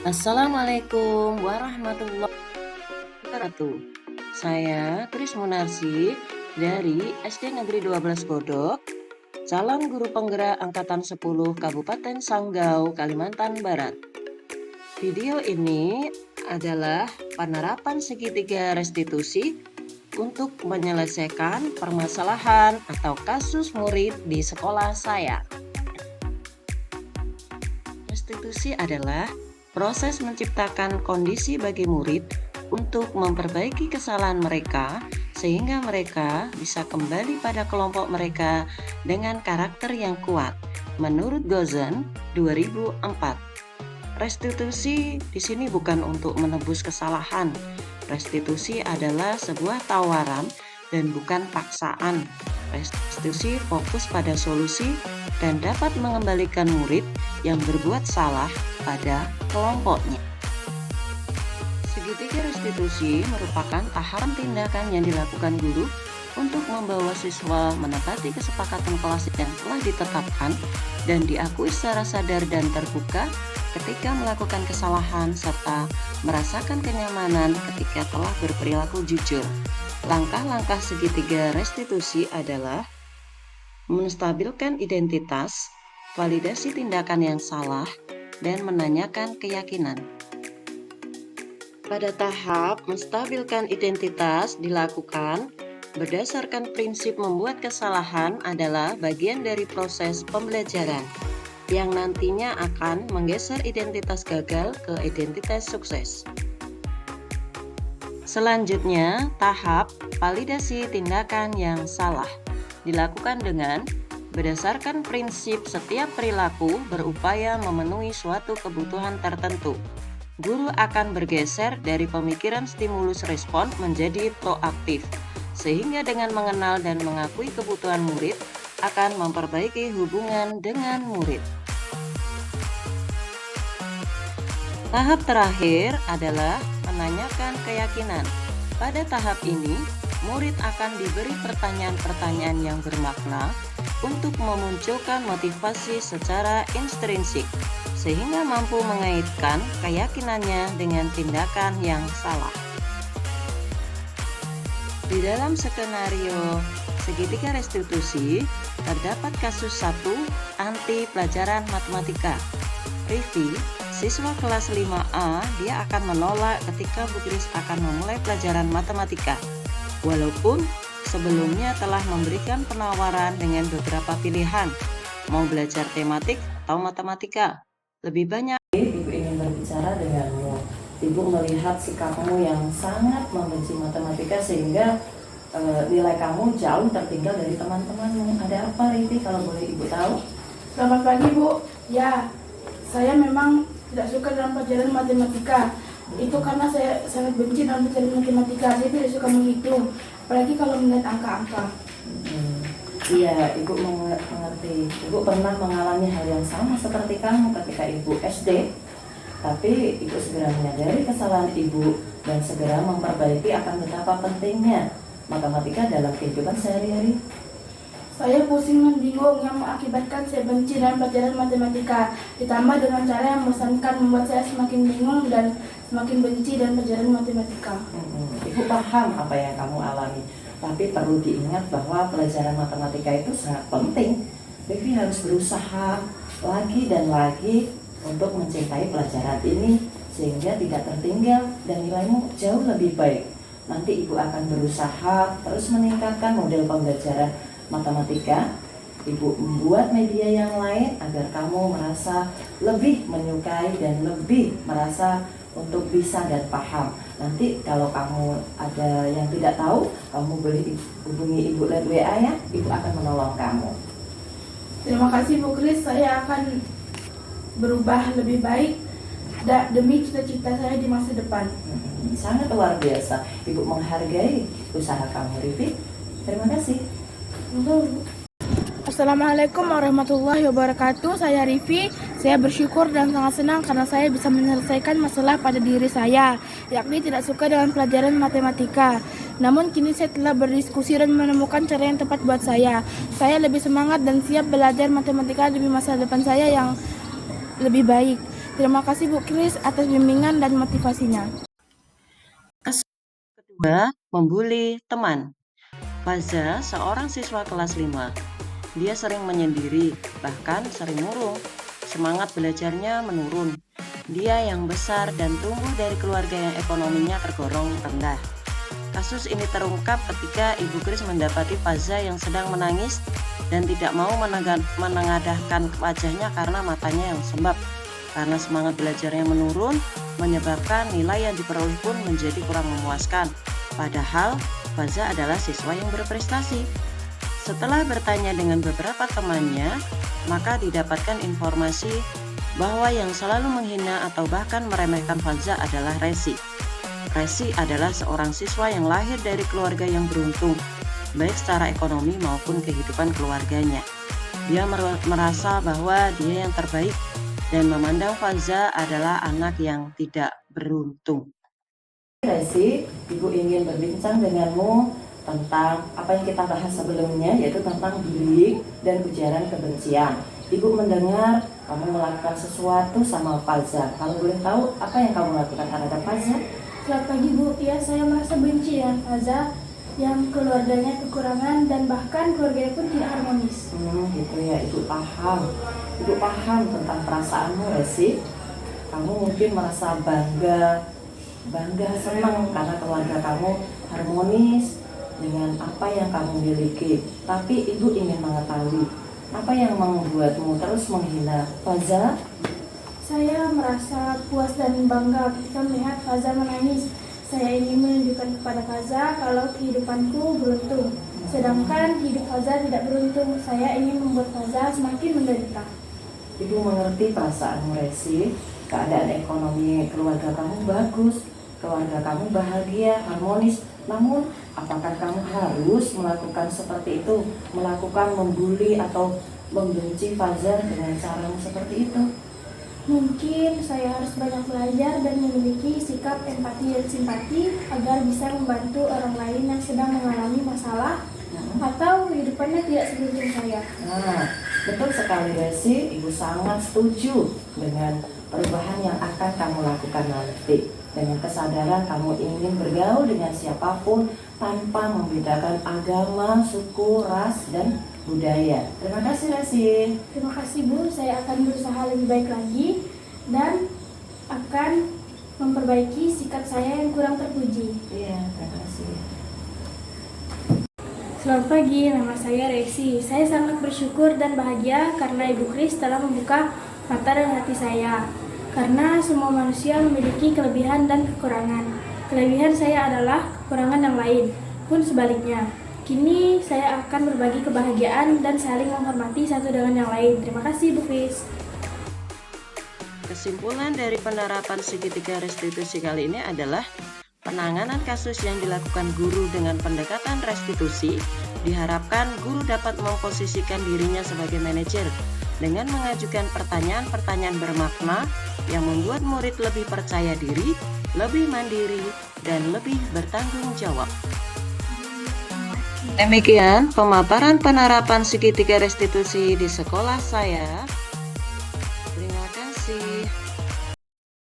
Assalamualaikum warahmatullahi wabarakatuh. Saya Tris Munarsi dari SD Negeri 12 Godok, calon guru penggerak Angkatan 10 Kabupaten Sanggau, Kalimantan Barat. Video ini adalah penerapan segitiga restitusi untuk menyelesaikan permasalahan atau kasus murid di sekolah saya. Restitusi adalah proses menciptakan kondisi bagi murid untuk memperbaiki kesalahan mereka sehingga mereka bisa kembali pada kelompok mereka dengan karakter yang kuat. Menurut Gozen 2004, restitusi di sini bukan untuk menebus kesalahan. Restitusi adalah sebuah tawaran dan bukan paksaan. Restitusi fokus pada solusi dan dapat mengembalikan murid yang berbuat salah pada kelompoknya. Segitiga restitusi merupakan tahapan tindakan yang dilakukan guru untuk membawa siswa menepati kesepakatan kelas yang telah ditetapkan dan diakui secara sadar dan terbuka ketika melakukan kesalahan serta merasakan kenyamanan ketika telah berperilaku jujur. Langkah-langkah segitiga restitusi adalah menstabilkan identitas, validasi tindakan yang salah, dan menanyakan keyakinan. Pada tahap menstabilkan identitas dilakukan berdasarkan prinsip membuat kesalahan adalah bagian dari proses pembelajaran yang nantinya akan menggeser identitas gagal ke identitas sukses. Selanjutnya, tahap validasi tindakan yang salah dilakukan dengan berdasarkan prinsip setiap perilaku berupaya memenuhi suatu kebutuhan tertentu. Guru akan bergeser dari pemikiran stimulus respon menjadi proaktif, sehingga dengan mengenal dan mengakui kebutuhan murid akan memperbaiki hubungan dengan murid. Tahap terakhir adalah menanyakan keyakinan. Pada tahap ini, murid akan diberi pertanyaan-pertanyaan yang bermakna untuk memunculkan motivasi secara intrinsik, sehingga mampu mengaitkan keyakinannya dengan tindakan yang salah. Di dalam skenario segitiga restitusi, terdapat kasus 1 anti pelajaran matematika. Rivi, siswa kelas 5A, dia akan menolak ketika Bu Kris akan memulai pelajaran matematika. Walaupun sebelumnya telah memberikan penawaran dengan beberapa pilihan, mau belajar tematik atau matematika. Lebih banyak. Ibu ingin berbicara denganmu. Ibu melihat sikapmu yang sangat membenci matematika sehingga nilai kamu jauh tertinggal dari teman-temanmu. Ada apa, Rivi, kalau boleh Ibu tahu? Selamat pagi, Bu. Ya, saya memang tidak suka dalam pelajaran matematika. Itu karena saya sangat benci dalam pelajaran matematika. Saya tidak suka menghitung, apalagi kalau melihat angka-angka. Iya, Ibu mengerti. Ibu pernah mengalami hal yang sama seperti kamu ketika Ibu SD. Tapi Ibu segera menyadari kesalahan Ibu dan segera memperbaiki akan betapa pentingnya matematika dalam kehidupan sehari-hari. Saya pusing dan bingung yang mengakibatkan saya benci dalam pelajaran matematika. Ditambah dengan cara yang membosankan membuat saya semakin bingung dan semakin benci dalam pelajaran matematika. Ibu paham apa yang kamu alami, tapi perlu diingat bahwa pelajaran matematika itu sangat penting. Vivi harus berusaha lagi dan lagi untuk mencintai pelajaran ini sehingga tidak tertinggal dan nilaimu jauh lebih baik. Nanti Ibu akan berusaha terus meningkatkan model pembelajaran matematika. Ibu membuat media yang lain agar kamu merasa lebih menyukai dan lebih merasa untuk bisa dan paham. Nanti kalau kamu ada yang tidak tahu, kamu boleh hubungi Ibu lewat WA ya. Ibu akan menolong kamu. Terima kasih, Bu Kris. Saya akan berubah lebih baik demi cita-cita saya di masa depan. Sangat luar biasa. Ibu menghargai usaha kamu, Rivi. Terima kasih. Assalamualaikum warahmatullahi wabarakatuh. Saya Rivi. Saya bersyukur dan sangat senang karena saya bisa menyelesaikan masalah pada diri saya, yakni tidak suka dengan pelajaran matematika. Namun kini saya telah berdiskusi dan menemukan cara yang tepat buat saya. Saya lebih semangat dan siap belajar matematika demi masa depan saya yang lebih baik. Terima kasih Bu Kris atas bimbingan dan motivasinya. Kasus kedua, membuli teman. Faza, seorang siswa kelas 5. Dia sering menyendiri, bahkan sering murung. Semangat belajarnya menurun. Dia yang besar dan tumbuh dari keluarga yang ekonominya tergolong rendah. Kasus ini terungkap ketika Ibu Kris mendapati Faza yang sedang menangis dan tidak mau menengadahkan wajahnya karena matanya yang sembab. Karena semangat belajarnya menurun, menyebabkan nilai yang diperoleh pun menjadi kurang memuaskan. Padahal Faza adalah siswa yang berprestasi. Setelah bertanya dengan beberapa temannya, maka didapatkan informasi bahwa yang selalu menghina atau bahkan meremehkan Faza adalah Resi. Resi adalah seorang siswa yang lahir dari keluarga yang beruntung, baik secara ekonomi maupun kehidupan keluarganya. Dia merasa bahwa dia yang terbaik dan memandang Faza adalah anak yang tidak beruntung. Resi, Ibu ingin berbincang denganmu tentang apa yang kita bahas sebelumnya, yaitu tentang bullying dan ujaran kebencian. Ibu mendengar kamu melakukan sesuatu sama Faza. Kalau boleh tahu apa yang kamu lakukan terhadap Faza? Selamat pagi Bu, ya saya merasa benci dengan Faza yang keluarganya kekurangan dan bahkan keluarganya pun tidak harmonis. Gitu ya, Ibu paham. Ibu paham tentang perasaanmu, Resi. Kamu mungkin merasa bangga, senang karena keluarga kamu harmonis dengan apa yang kamu miliki. Tapi Ibu ingin mengetahui, apa yang membuatmu terus menghina Faza? Saya merasa puas dan bangga ketika melihat Faza menangis. Saya ingin menunjukkan kepada Faza kalau kehidupanku beruntung. Sedangkan hidup Faza tidak beruntung. Saya ingin membuat Faza semakin menderita. Ibu mengerti perasaanmu, Resi. Keadaan ekonomi keluarga kamu bagus, keluarga kamu bahagia, harmonis. Namun, apakah kamu harus melakukan seperti itu? Melakukan membuli atau membenci Faza dengan caramu seperti itu? Mungkin saya harus banyak belajar dan memiliki sikap empati dan simpati agar bisa membantu orang lain yang sedang mengalami masalah atau kehidupannya tidak seberuntung saya. Nah, betul sekali Resi. Ibu sangat setuju dengan perubahan yang akan kamu lakukan nanti. Dengan kesadaran kamu ingin bergaul dengan siapapun tanpa membedakan agama, suku, ras, dan budaya. Terima kasih Resi. Terima kasih Bu, saya akan berusaha lebih baik lagi dan akan memperbaiki sikap saya yang kurang terpuji. Iya, terima kasih. Selamat pagi, nama saya Resi. Saya sangat bersyukur dan bahagia karena Ibu Kris telah membuka mata dan hati saya. Karena semua manusia memiliki kelebihan dan kekurangan. Kelebihan saya adalah kekurangan yang lain, pun sebaliknya. Kini saya akan berbagi kebahagiaan dan saling menghormati satu dengan yang lain. Terima kasih Bu Kris. Kesimpulan dari penerapan segitiga restitusi kali ini adalah penanganan kasus yang dilakukan guru dengan pendekatan restitusi. Diharapkan guru dapat memposisikan dirinya sebagai manajer dengan mengajukan pertanyaan-pertanyaan bermakna yang membuat murid lebih percaya diri, lebih mandiri, dan lebih bertanggung jawab. Demikian pemaparan penerapan segitiga restitusi di sekolah saya.